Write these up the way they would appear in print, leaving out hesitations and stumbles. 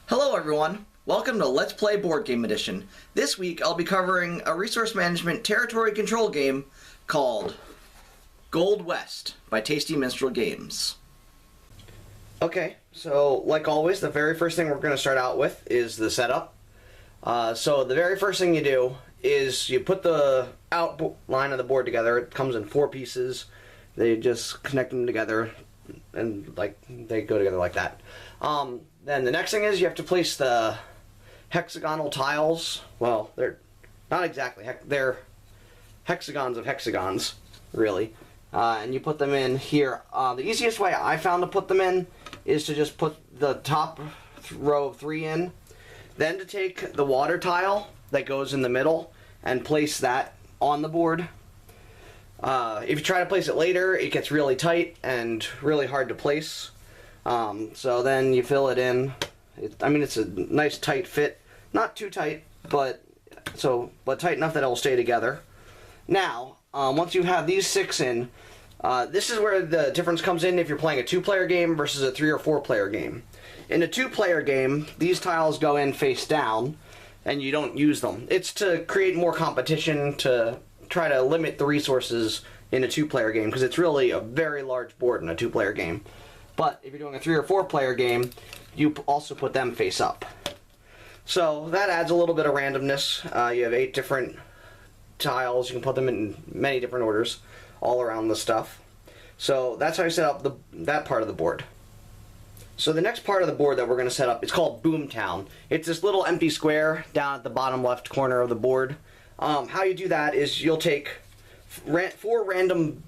Hello everyone, welcome to Let's Play Board Game Edition. This week I'll be covering a resource management territory control game called Gold West by Tasty Minstrel Games. Okay, so like always, the very first thing we're going to start out with is the setup. So the very first thing you do is you put the outline of the board together. It comes in 4 pieces. They just connect them together and they go together like that. Then the next thing is you have to place the hexagonal tiles. Well, they're not exactly, they're hexagons of hexagons, really. And you put them in here. The easiest way I found to put them in is to just put the top row of 3 in. Then to take the water tile that goes in the middle and place that on the board. If you try to place it later, it gets really tight and really hard to place. So then you fill it in. It's a nice tight fit. Not too tight, but tight enough that it will stay together. Now, once you have these 6 in, this is where the difference comes in if you're playing a 2-player game versus a 3 or 4-player game. In a 2-player game, these tiles go in face down, and you don't use them. It's to create more competition, to try to limit the resources in a 2-player game, because it's really a very large board in a 2-player game. But if you're doing a 3 or 4-player game, you also put them face up. So that adds a little bit of randomness. You have 8 different tiles. You can put them in many different orders all around the stuff. So that's how you set up that part of the board. So the next part of the board that we're going to set up is called Boomtown. It's this little empty square down at the bottom left corner of the board. How you do that is you'll take 4 random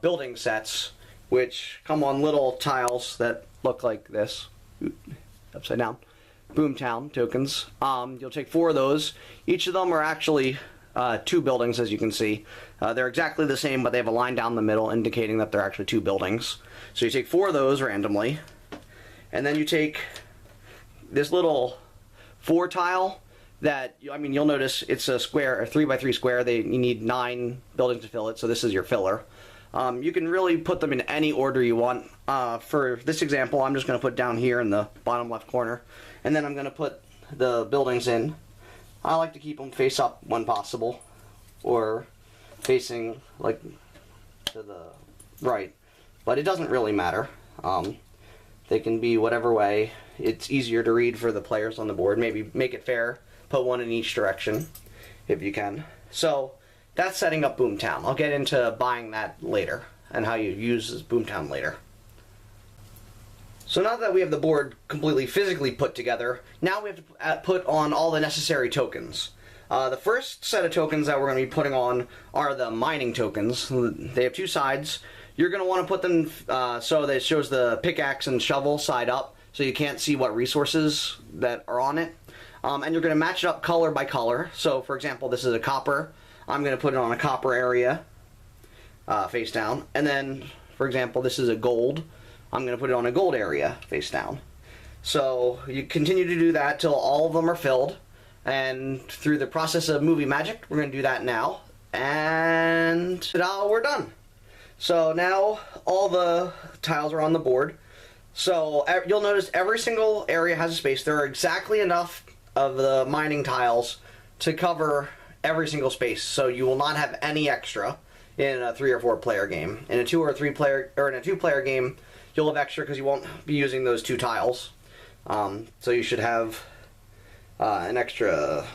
building sets, which come on little tiles that look like this, upside down, Boomtown tokens. You'll take 4 of those. Each of them are actually 2 buildings, as you can see. They're exactly the same, but they have a line down the middle indicating that they're actually 2 buildings. So you take 4 of those randomly, and then you take this little 4 tile that, you'll notice it's a square, a 3x3 square. You need 9 buildings to fill it, so this is your filler. You can really put them in any order you want. For this example, I'm just going to put down here in the bottom left corner, and then I'm going to put the buildings in. I like to keep them face up when possible, or facing to the right, but it doesn't really matter. They can be whatever way. It's easier to read for the players on the board. Maybe make it fair, put 1 in each direction if you can. So that's setting up Boomtown. I'll get into buying that later and how you use this Boomtown later. So now that we have the board completely physically put together, now we have to put on all the necessary tokens. The first set of tokens that we're going to be putting on are the mining tokens. They have 2 sides. You're going to want to put them so that it shows the pickaxe and shovel side up, so you can't see what resources that are on it. And you're going to match it up color by color. So for example, this is a copper. I'm going to put it on a copper area face down. And then, for example, this is a gold. I'm going to put it on a gold area face down. So you continue to do that till all of them are filled. And through the process of movie magic, we're going to do that now. And ta-da, we're done. So now all the tiles are on the board. So you'll notice every single area has a space. There are exactly enough of the mining tiles to cover every single space. So you will not have any extra in a 3 or 4 player game. In a 2 or 3 player, or in a 2-player game, you'll have extra because you won't be using those 2 tiles. So you should have an extra,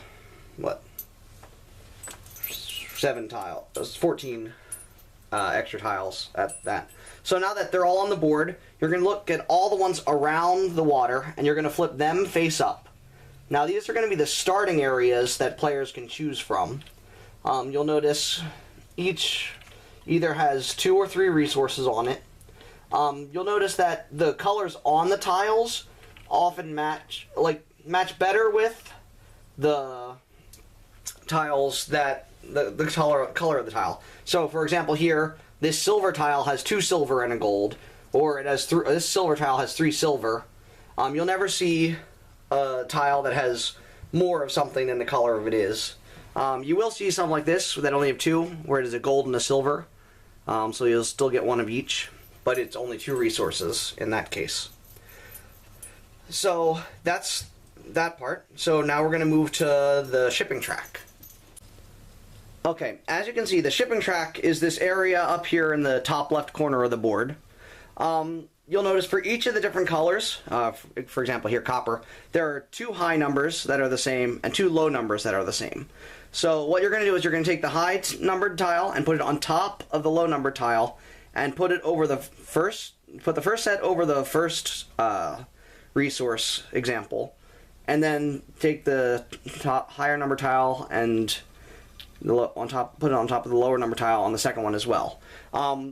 14 extra tiles at that. So now that they're all on the board, you're going to look at all the ones around the water, and you're going to flip them face up. Now these are going to be the starting areas that players can choose from. You'll notice each either has 2 or 3 resources on it. You'll notice that the colors on the tiles often match better with the tiles that the color of the tile. So for example here, this silver tile has 2 silver and a gold, or it has this silver tile has 3 silver. You'll never see a tile that has more of something than the color of it is. You will see something like this that only have 2, where it is a gold and a silver. So you'll still get 1 of each, but it's only 2 resources in that case. So that's that part. So now we're going to move to the shipping track. Okay, as you can see, the shipping track is this area up here in the top left corner of the board. You'll notice for each of the different colors, for example here, copper, there are 2 high numbers that are the same and 2 low numbers that are the same. So what you're going to do is you're going to take the high numbered tile and put it on top of the low numbered tile and put it over the first set over the first resource example, and then take the higher number tile and put it on top of the lower number tile on the second one as well.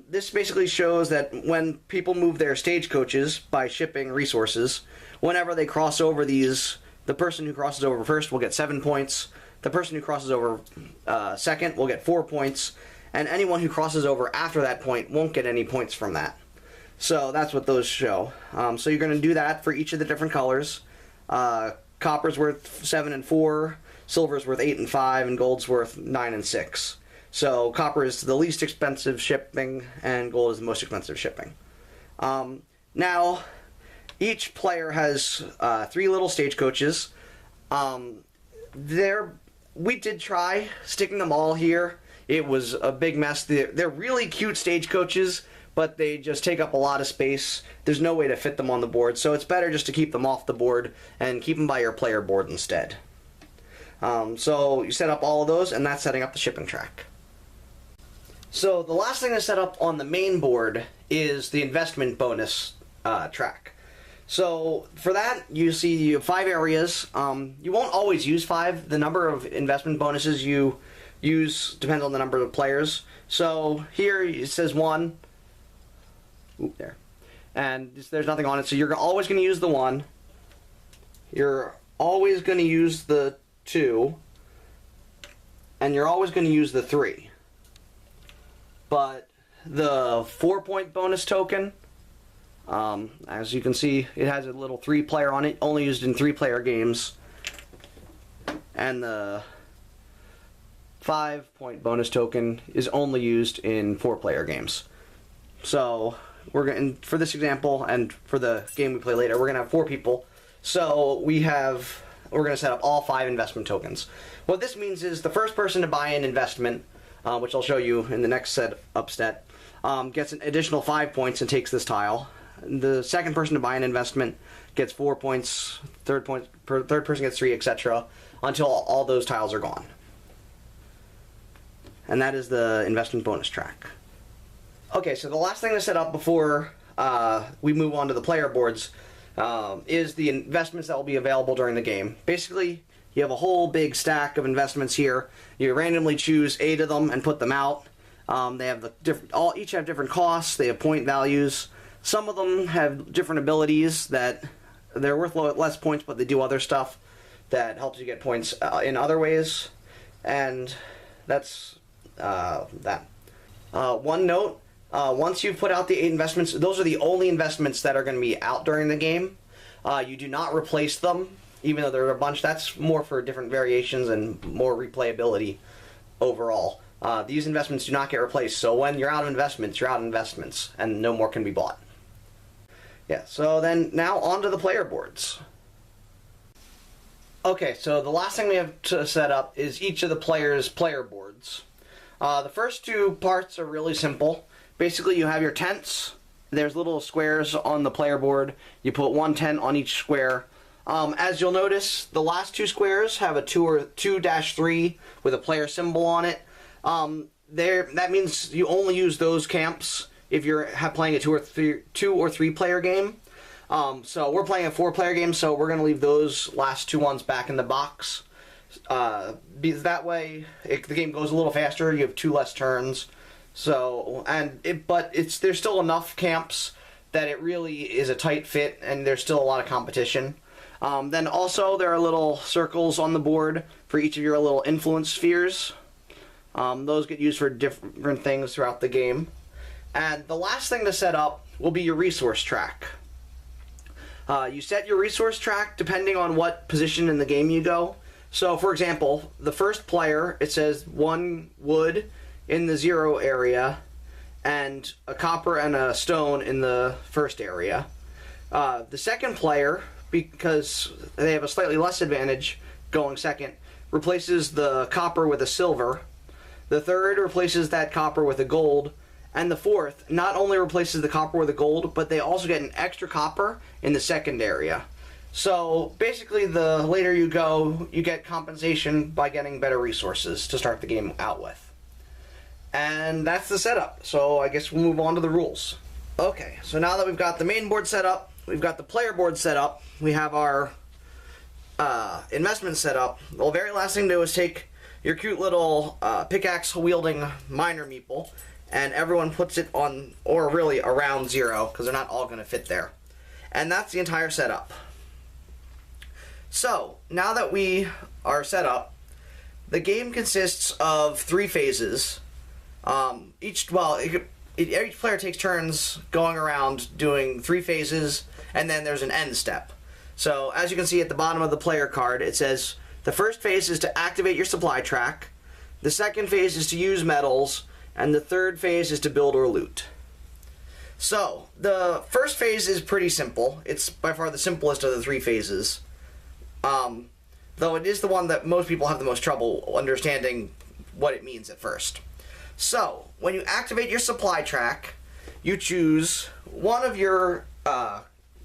This basically shows that when people move their stagecoaches by shipping resources, whenever they cross over these, the person who crosses over first will get 7 points, the person who crosses over second will get 4 points, and anyone who crosses over after that point won't get any points from that. So that's what those show. So you're going to do that for each of the different colors. Copper's worth 7 and 4, silver's worth 8 and 5, and gold's worth 9 and 6. So copper is the least expensive shipping, and gold is the most expensive shipping. Now, each player has 3 little stagecoaches. We did try sticking them all here. It was a big mess. They're really cute stagecoaches, but they just take up a lot of space. There's no way to fit them on the board, so it's better just to keep them off the board and keep them by your player board instead. So you set up all of those, and that's setting up the shipping track. So the last thing to set up on the main board is the investment bonus track. So for that, you see you have 5 areas. You won't always use 5. The number of investment bonuses you use depends on the number of players. So here it says 1. Oop, there. And there's nothing on it, so you're always going to use the 1. You're always going to use the 2. And you're always going to use the 3. But the 4-point bonus token, as you can see, it has a little 3-player on it, only used in 3-player games. And the 5-point bonus token is only used in 4-player games. So we're going for this example, and for the game we play later, we're going to have 4 people. So we're going to set up all 5 investment tokens. What this means is the first person to buy an investment, which I'll show you in the next setup step, gets an additional 5 points and takes this tile. The second person to buy an investment gets 4 points, third person gets 3, etc., until all those tiles are gone. And that is the investment bonus track. Okay, so the last thing to set up before we move on to the player boards is the investments that will be available during the game. Basically, you have a whole big stack of investments here. You randomly choose 8 of them and put them out. They have each have different costs. They have point values. Some of them have different abilities that they're worth less points, but they do other stuff that helps you get points in other ways. And that's that. One note: once you've put out the 8 investments, those are the only investments that are going to be out during the game. You do not replace them, even though there are a bunch. That's more for different variations and more replayability overall. These investments do not get replaced, so when you're out of investments, you're out of investments, and no more can be bought. Yeah, so then now on to the player boards. Okay, so the last thing we have to set up is each of the players' player boards. The first 2 parts are really simple. Basically, you have your tents. There's little squares on the player board. You put 1 tent on each square. As you'll notice, the last 2 squares have a 2-3 with a player symbol on it. That means you only use those camps if you're playing a 2 or 3 player game. So we're playing a 4-player game, so we're going to leave those last 2 ones back in the box. Because that way, the game goes a little faster. You have 2 less turns. So, there's still enough camps that it really is a tight fit, and there's still a lot of competition. Then also there are little circles on the board for each of your little influence spheres. Those get used for different things throughout the game. And the last thing to set up will be your resource track. You set your resource track depending on what position in the game you go. So, for example, the first player, it says 1 wood in the 0 area, and a copper and a stone in the first area. The second player because they have a slightly less advantage going second, replaces the copper with a silver. The third replaces that copper with a gold. And the fourth not only replaces the copper with a gold, but they also get an extra copper in the second area. So basically, the later you go, you get compensation by getting better resources to start the game out with. And that's the setup. So I guess we'll move on to the rules. Okay, so now that we've got the main board set up, we've got the player board set up, we have our investment set up. The very last thing to do is take your cute little pickaxe-wielding miner meeple, and everyone puts it on, or really around 0, because they're not all going to fit there. And that's the entire setup. So, now that we are set up, the game consists of 3 phases. Each player takes turns going around doing 3 phases, and then there's an end step. So, as you can see at the bottom of the player card, it says, the first phase is to activate your supply track, the second phase is to use metals, and the third phase is to build or loot. So, the first phase is pretty simple. It's by far the simplest of the 3 phases. Though it is the one that most people have the most trouble understanding what it means at first. So, when you activate your supply track, you choose one of your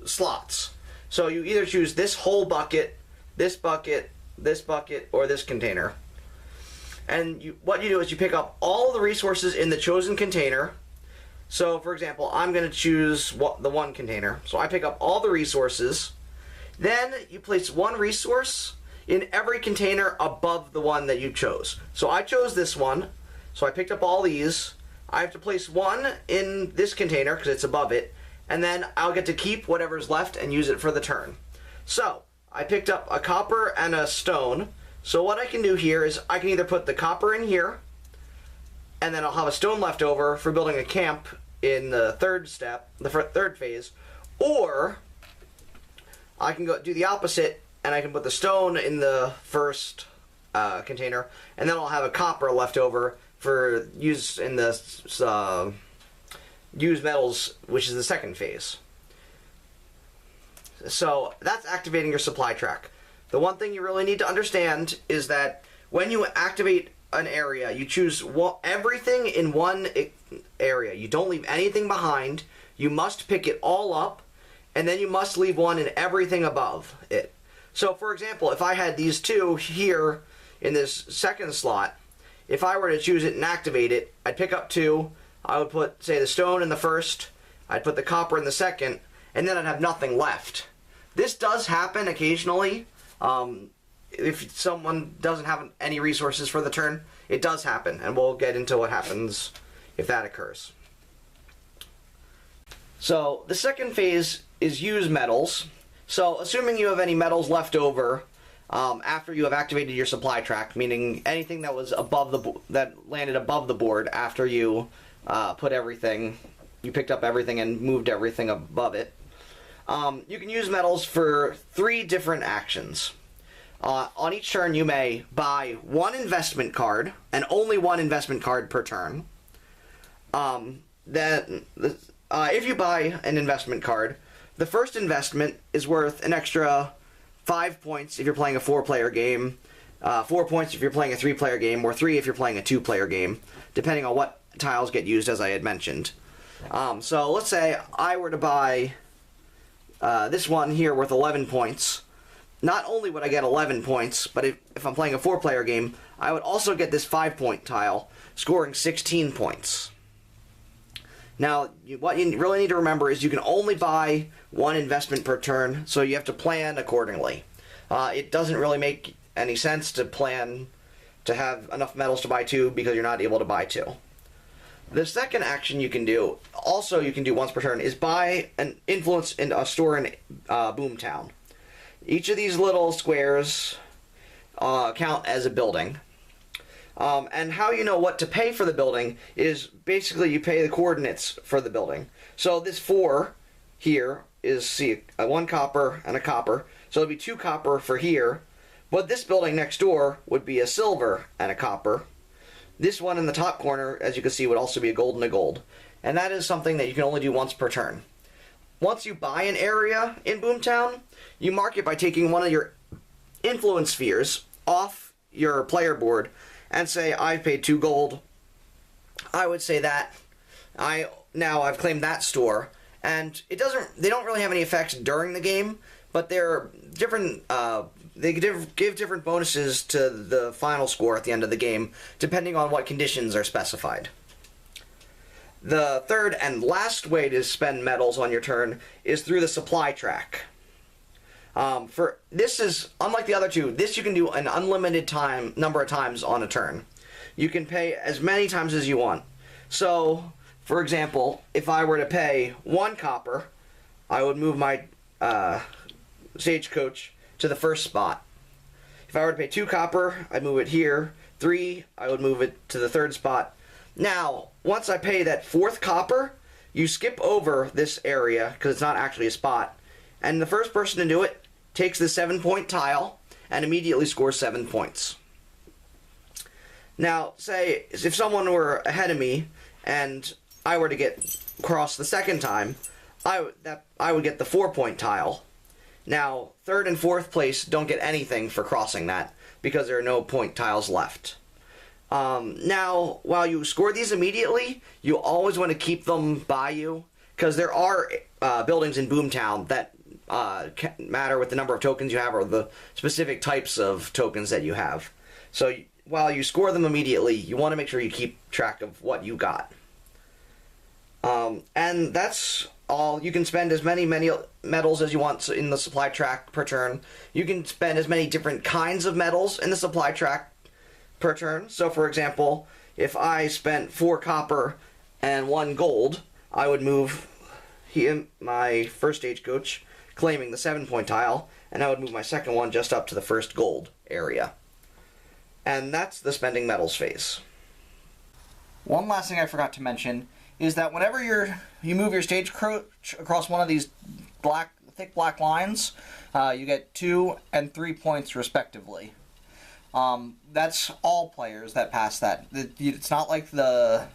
slots. So you either choose this whole bucket, this bucket, this bucket, or this container. And what you do is you pick up all the resources in the chosen container. So, for example, I'm going to choose the one container. So I pick up all the resources. Then you place one resource in every container above the one that you chose. So I chose this one. So I picked up all these. I have to place one in this container because it's above it. And then I'll get to keep whatever's left and use it for the turn. So I picked up a copper and a stone. So what I can do here is I can either put the copper in here, and then I'll have a stone left over for building a camp in the third step, the third phase, or I can go do the opposite, and I can put the stone in the first container, and then I'll have a copper left over for use in the use metals, which is the second phase. So that's activating your supply track. The one thing you really need to understand is that when you activate an area, you choose everything in one area. You don't leave anything behind. You must pick it all up, and then you must leave one in everything above it. So, for example, if I had these 2 here in this second slot, if I were to choose it and activate it, I'd pick up 2. I would put, say, the stone in the first. I'd put the copper in the second, and then I'd have nothing left. This does happen occasionally. If someone doesn't have any resources for the turn, it does happen, and we'll get into what happens if that occurs. So, the second phase is use metals. So, assuming you have any metals left over after you have activated your supply track, meaning anything that was above that landed above the board after you you picked up everything and moved everything above it. You can use metals for 3 different actions. On each turn, you may buy 1 investment card, and only 1 investment card per turn. If you buy an investment card, the first investment is worth an extra 5 points if you're playing a 4-player game, 4 points if you're playing a 3-player game, or 3 if you're playing a 2-player game, depending on what tiles get used, as I had mentioned. So let's say I were to buy this one here worth 11 points. Not only would I get 11 points, but if I'm playing a 4-player game, I would also get this 5-point tile, scoring 16 points. Now, what you really need to remember is you can only buy 1 investment per turn, so you have to plan accordingly. It doesn't really make any sense to plan to have enough metals to buy 2 because you're not able to buy 2. The second action you can do, also you can do once per turn, is buy an influence in a store in Boomtown. Each of these little squares count as a building. And how you know what to pay for the building is basically you pay the coordinates for the building. So this 4 here is, 1 copper and a copper. So it'll be 2 copper for here. But this building next door would be a silver and a copper. This one in the top corner, as you can see, would also be a gold and a gold. And that is something that you can only do once per turn. once you buy an area in Boomtown, you mark it by taking one of your influence spheres off your player board and say, I've paid 2 gold. I would say that I've claimed that store, and they don't really have any effects during the game, but they're different. They give different bonuses to the final score at the end of the game, depending on what conditions are specified. The third and last way to spend medals on your turn is through the supply track. This is unlike the other two. This you can do an unlimited number of times on a turn. You can pay as many times as you want. So, for example, if I were to pay 1 copper, I would move my Stagecoach to the first spot. If I were to pay 2 copper, I'd move it here. 3, I would move it to the third spot. Now, once I pay that 4th copper, you skip over this area, because it's not actually a spot, and the first person to do it takes the 7-point tile and immediately scores 7 points. Now, say, if someone were ahead of me, and I were to get across the second time, I would get the 4-point tile. Now, 3rd and 4th place don't get anything for crossing that, because there are no point tiles left. Now, while you score these immediately, you always want to keep them by you, because there are buildings in Boomtown that matter with the number of tokens you have or the specific types of tokens that you have. So while you score them immediately, you want to make sure you keep track of what you got. And that's all. You can spend as many medals as you want in the supply track per turn. You can spend as many different kinds of medals in the supply track per turn. So, for example, if I spent 4 copper and 1 gold, I would move my first Stagecoach, claiming the 7-point tile, and I would move my second one just up to the first gold area. And that's the spending medals phase. One last thing I forgot to mention is that whenever you move your Stagecoach across one of these thick black lines, you get 2 and 3 points respectively. That's all players that pass that. It's not like the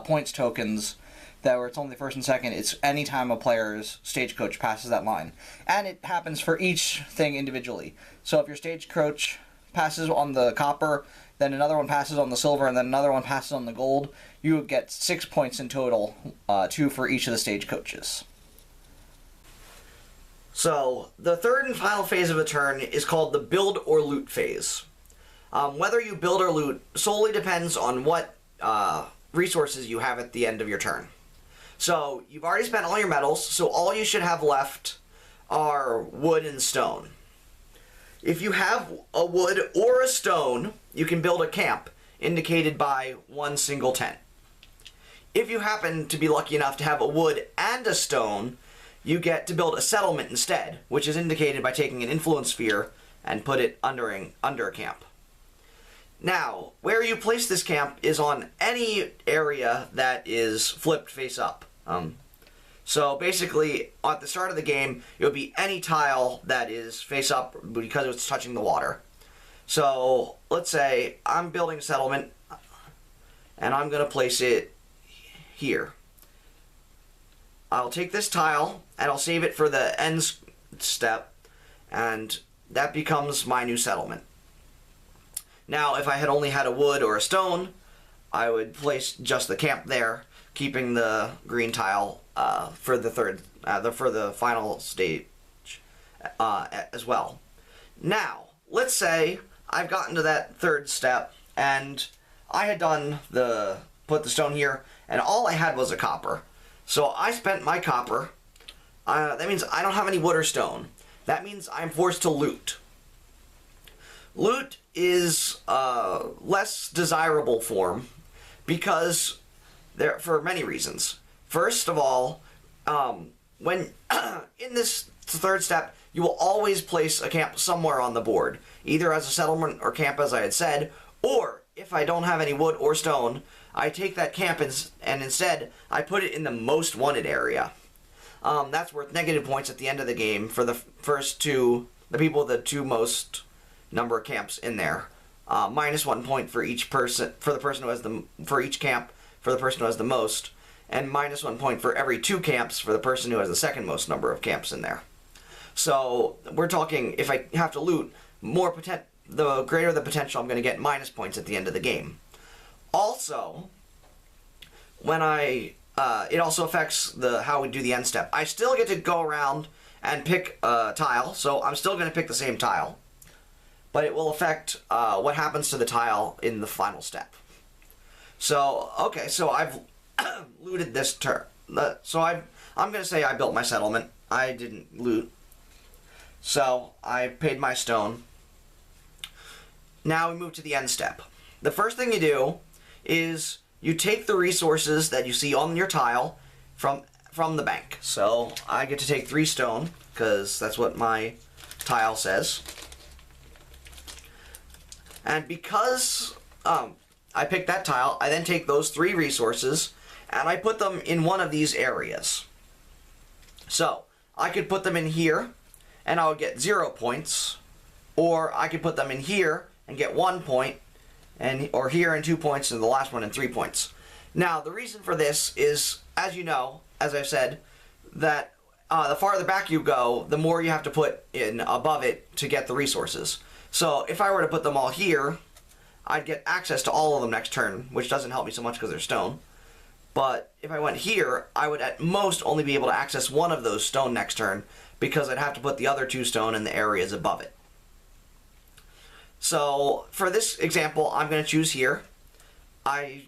points tokens where it's only first and second. It's any time a player's Stagecoach passes that line. And it happens for each thing individually. So if your Stagecoach passes on the copper, then another one passes on the silver, and then another one passes on the gold, you would get 6 points in total, 2 for each of the Stagecoaches. So, the third and final phase of a turn is called the build or loot phase. Whether you build or loot solely depends on what resources you have at the end of your turn. So, you've already spent all your metals, so all you should have left are wood and stone. If you have a wood or a stone, you can build a camp, indicated by 1 single tent. If you happen to be lucky enough to have a wood and a stone, you get to build a settlement instead, which is indicated by taking an influence sphere and put it under a camp. Now, where you place this camp is on any area that is flipped face up. So basically, at the start of the game, it would be any tile that is face up because it's touching the water. So let's say I'm building a settlement, and I'm going to place it here. I'll take this tile, and I'll save it for the end step, and that becomes my new settlement. Now, if I had only had a wood or a stone, I would place just the camp there, keeping the green tile for the final stage as well. Now, let's say I've gotten to that third step, and I had put the stone here, and all I had was a copper. So I spent my copper. That means I don't have any wood or stone. That means I'm forced to loot. Loot is a less desirable form because for many reasons. First of all, when in this third step, you will always place a camp somewhere on the board, either as a settlement or camp, as I had said, or if I don't have any wood or stone, I take that camp and instead I put it in the most wanted area. That's worth negative points at the end of the game for the people with the 2 most number of camps in there. -1 point for each person, for each camp, for the person who has the most, and -1 point for every 2 camps for the person who has the second most number of camps in there. So we're talking, if I have to loot, the greater the potential I'm going to get minus points at the end of the game. Also, when it also affects how we do the end step. I still get to go around and pick a tile, so I'm still going to pick the same tile, but it will affect what happens to the tile in the final step. So, okay, so I've looted this turn. So I'm going to say I built my settlement. I didn't loot. So I paid my stone. Now we move to the end step. The first thing you do is you take the resources that you see on your tile from the bank. So I get to take 3 stone, because that's what my tile says. And because I picked that tile, I then take those 3 resources and I put them in one of these areas. So I could put them in here and I would get 0 points, or I could put them in here and get 1 point, or here and 2 points, and the last one and 3 points. Now the reason for this is, as you know, as I've said, that the farther back you go, the more you have to put in above it to get the resources. So if I were to put them all here, I'd get access to all of them next turn, which doesn't help me so much because they're stone. But if I went here, I would at most only be able to access one of those stone next turn, because I'd have to put the other 2 stone in the areas above it. So for this example, I'm going to choose here. I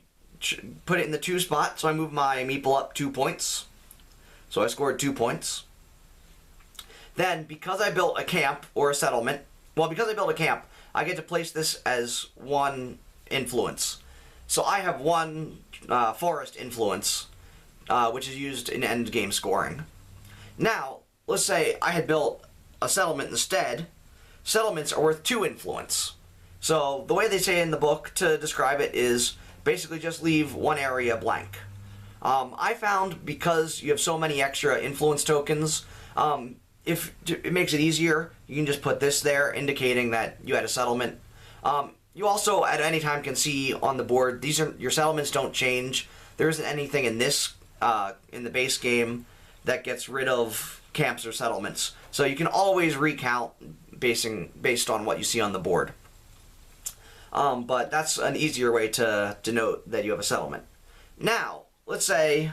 put it in the 2 spot, so I move my meeple up 2 points. So I scored 2 points. Then, because I built a camp or a settlement, because I built a camp, I get to place this as 1 influence. So I have 1 forest influence, which is used in end game scoring. Now, let's say I had built a settlement instead. Settlements are worth 2 influence. So the way they say in the book to describe it is basically just leave 1 area blank. I found, because you have so many extra influence tokens, if it makes it easier, you can just put this there, indicating that you had a settlement. You also, at any time, can see on the board, your settlements don't change. There isn't anything in this, in the base game, that gets rid of camps or settlements. So you can always recount based on what you see on the board. But that's an easier way to denote that you have a settlement. Now, let's say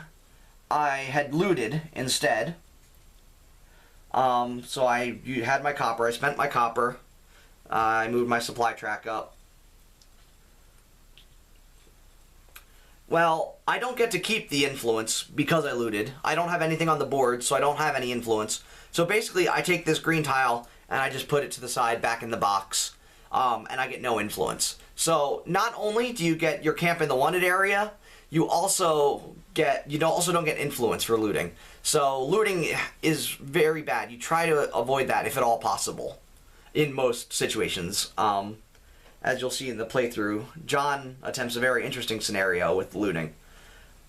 I had looted instead. So I had my copper, I spent my copper, I moved my supply track up. Well, I don't get to keep the influence because I looted. I don't have anything on the board, so I don't have any influence. So basically, I take this green tile and I just put it to the side back in the box, and I get no influence. So not only do you get your camp in the wanted area, you also don't get influence for looting. So looting is very bad. You try to avoid that if at all possible in most situations. As you'll see in the playthrough, John attempts a very interesting scenario with looting.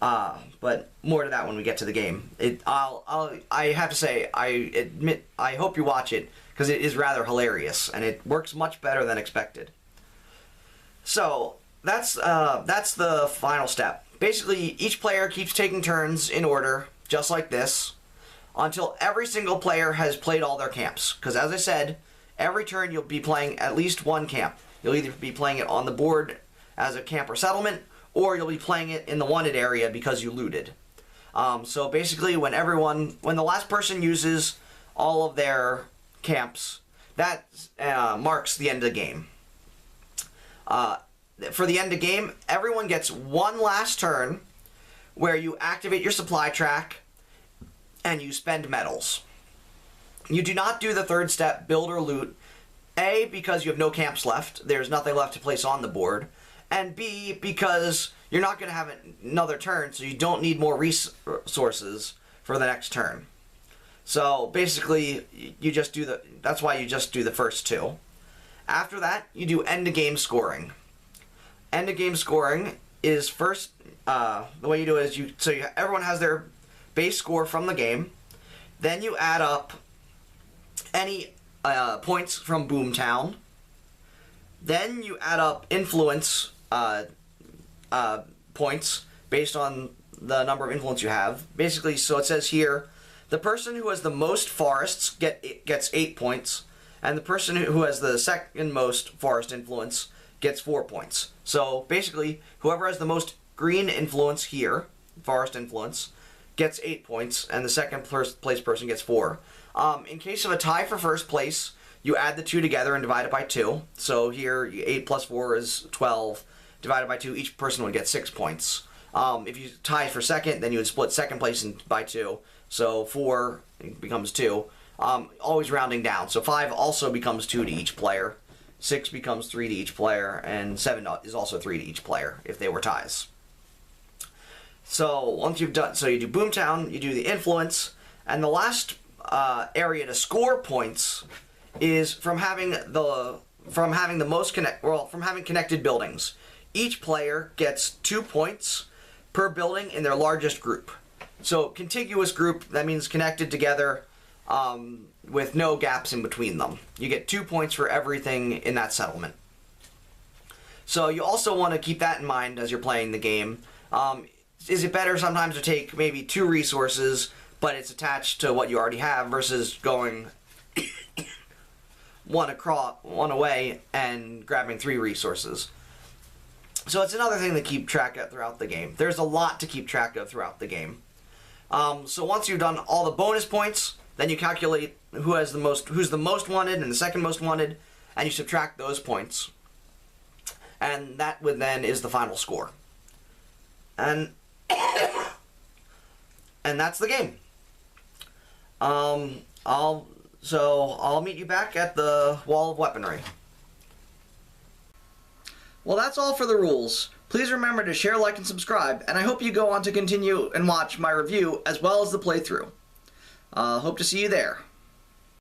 But more to that when we get to the game. I have to say, I hope you watch it, because it is rather hilarious, and it works much better than expected. So that's the final step. Basically, each player keeps taking turns in order, just like this, until every single player has played all their camps. Because as I said, every turn you'll be playing at least 1 camp. You'll either be playing it on the board as a camp or settlement, or you'll be playing it in the wanted area because you looted. So basically, when the last person uses all of their camps, that marks the end of the game. For the end of game, everyone gets 1 last turn where you activate your supply track and you spend metals. You do not do the 3rd step, build or loot, A, because you have no camps left, there's nothing left to place on the board, and B, because you're not going to have another turn, so you don't need more resources for the next turn. So basically, that's why you just do the first 2. After that, you do end of game scoring. End of game scoring is first, the way you do it is everyone has their base score from the game, then you add up any points from Boomtown, then you add up influence points based on the number of influence you have. Basically, so it says here, the person who has the most forests gets 8 points, and the person who has the second most forest influence gets 4 points. So basically, whoever has the most green influence here, forest influence, gets 8 points, and the second place person gets 4. In case of a tie for first place, you add the two together and divide it by 2. So here, 8 plus 4 is 12. Divided by 2, each person would get 6 points. If you tie for second, then you would split second place by 2. So 4 becomes 2. Always rounding down. So 5 also becomes 2 to each player. 6 becomes 3 to each player. And 7 is also 3 to each player if they were ties. So once you've done, so you do Boomtown, you do the influence, and the last area to score points is from having connected buildings. Each player gets 2 points per building in their largest group. So contiguous group, that means connected together with no gaps in between them. You get 2 points for everything in that settlement. So you also want to keep that in mind as you're playing the game. Is it better sometimes to take maybe 2 resources, but it's attached to what you already have, versus going one away and grabbing 3 resources? So it's another thing to keep track of throughout the game. There's a lot to keep track of throughout the game. So once you've done all the bonus points, then you calculate who's the most wanted and the second most wanted, and you subtract those points. And that then is the final score. And that's the game. I'll meet you back at the wall of weaponry. Well, that's all for the rules. Please remember to share, like, and subscribe, and I hope you go on to continue and watch my review as well as the playthrough. Hope to see you there.